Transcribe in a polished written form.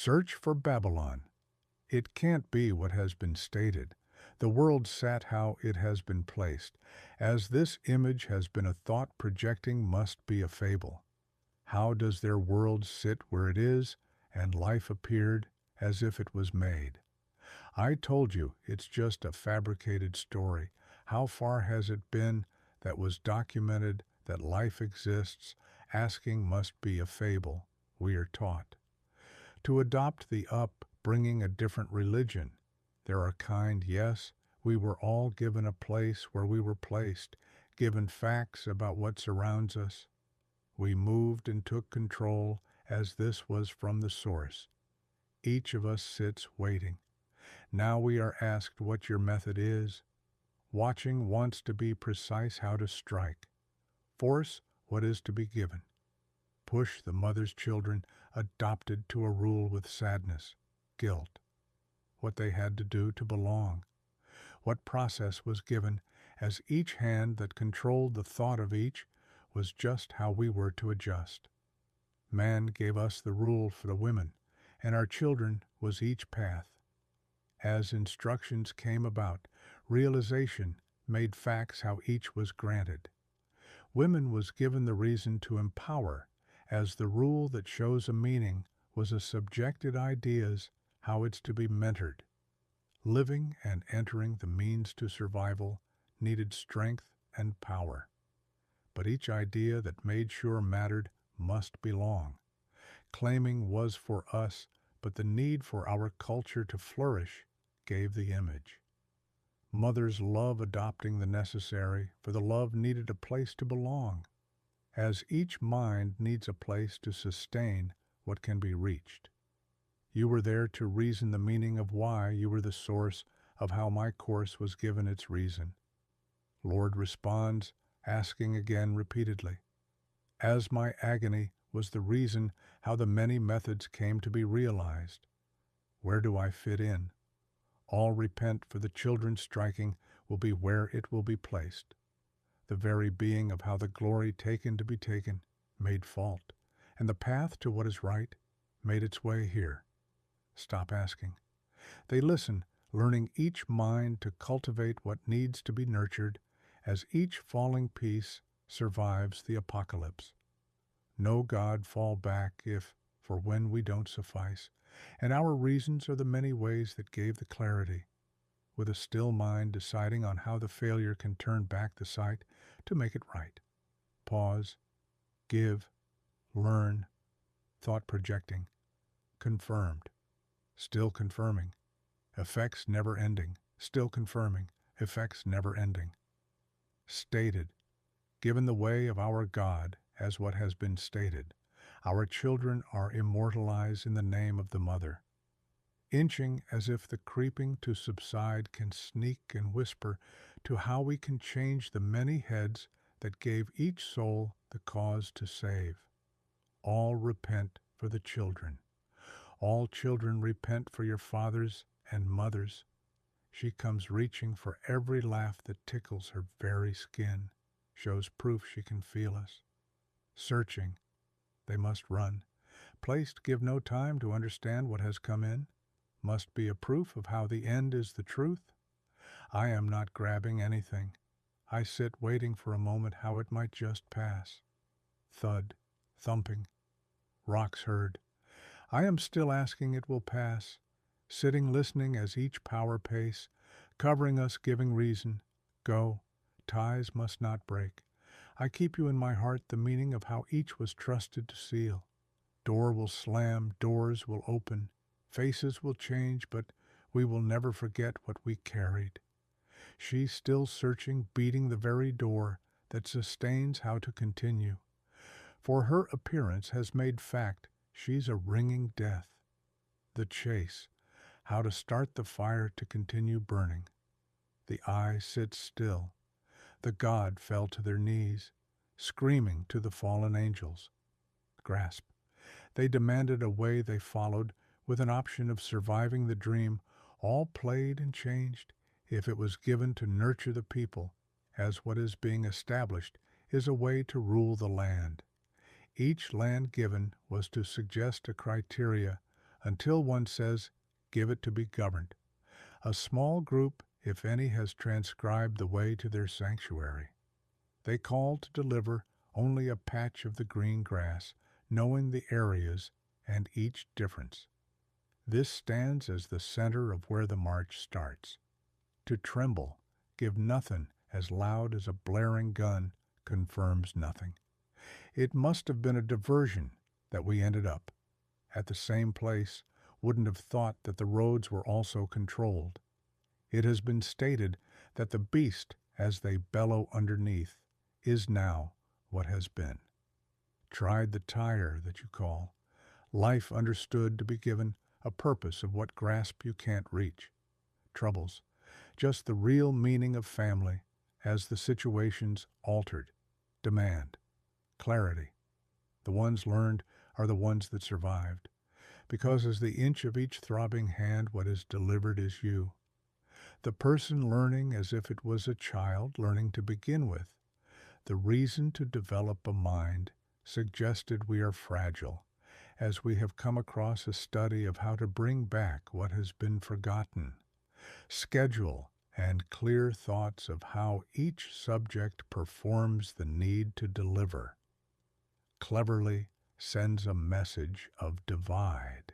Search for Babylon. It can't be what has been stated. The world sat how it has been placed. As this image has been a thought projecting must be a fable. How does their world sit where it is, and life appeared as if it was made? I told you it's just a fabricated story. How far has it been that was documented that life exists? Asking must be a fable, we are taught. To adopt the bringing a different religion. There are kind, yes, we were all given a place where we were placed, given facts about what surrounds us. We moved and took control as this was from the source. Each of us sits waiting. Now we are asked what your method is. Watching wants to be precise how to strike. Force what is to be given. Push the mother's children adopted to a rule with sadness, guilt. What they had to do to belong. What process was given as each hand that controlled the thought of each was just how we were to adjust. Man gave us the rule for the women, and our children was each path. As instructions came about, realization made facts how each was granted. Women was given the reason to empower, as the rule that shows a meaning was a subjected ideas how it's to be mentored. Living and entering the means to survival needed strength and power. But each idea that made sure mattered must belong. Claiming was for us, but the need for our culture to flourish gave the image. Mothers love adopting the necessary, for the love needed a place to belong, as each mind needs a place to sustain what can be reached. You were there to reason the meaning of why you were the source of how my course was given its reason. Lord responds, asking again repeatedly, as my agony was the reason how the many methods came to be realized. Where do I fit in? All repent for the children striking will be where it will be placed. The very being of how the glory taken to be taken made fault, and the path to what is right made its way here. Stop asking. They listen, learning each mind to cultivate what needs to be nurtured as each falling piece survives the apocalypse. No God fall back if, for when we don't suffice, and our reasons are the many ways that gave the clarity, with a still mind deciding on how the failure can turn back the sight to make it right. Pause, give, learn, thought projecting, confirmed, still confirming, effects never ending, still confirming, effects never ending. Stated, given the way of our God as what has been stated, our children are immortalized in the name of the Mother. Inching as if the creeping to subside can sneak and whisper to how we can change the many heads that gave each soul the cause to save. All repent for the children. All children repent for your fathers and mothers. She comes reaching for every laugh that tickles her very skin, shows proof she can feel us. Searching, they must run. Placed give no time to understand what has come in. Must be a proof of how the end is the truth. I am not grabbing anything. I sit waiting for a moment how it might just pass. Thud, thumping, rocks heard. I am still asking it will pass, sitting listening as each power pace, covering us giving reason. Go, ties must not break. I keep you in my heart the meaning of how each was trusted to seal. Door will slam, doors will open, faces will change, but we will never forget what we carried. She still searching, beating the very door that sustains how to continue. For her appearance has made fact she's a ringing death. The chase, how to start the fire to continue burning. The eye sits still. The God fell to their knees, screaming to the fallen angels. Grasp. They demanded a way they followed, with an option of surviving the dream, all played and changed, if it was given to nurture the people, as what is being established is a way to rule the land. Each land given was to suggest a criteria, until one says, give it to be governed. A small group, if any, has transcribed the way to their sanctuary. They call to deliver only a patch of the green grass, knowing the areas and each difference. This stands as the center of where the march starts. To tremble, give nothing as loud as a blaring gun, confirms nothing. It must have been a diversion that we ended up at the same place, wouldn't have thought that the roads were also controlled. It has been stated that the beast, as they bellow underneath, is now what has been. Tried the tire that you call, life understood to be given a purpose of what grasp you can't reach. Troubles, just the real meaning of family as the situations altered, demand, clarity. The ones learned are the ones that survived, because as the inch of each throbbing hand what is delivered is you. The person learning as if it was a child learning to begin with. The reason to develop a mind suggested we are fragile, as we have come across a study of how to bring back what has been forgotten. Schedule and clear thoughts of how each subject performs the need to deliver. Cleverly sends a message of divide.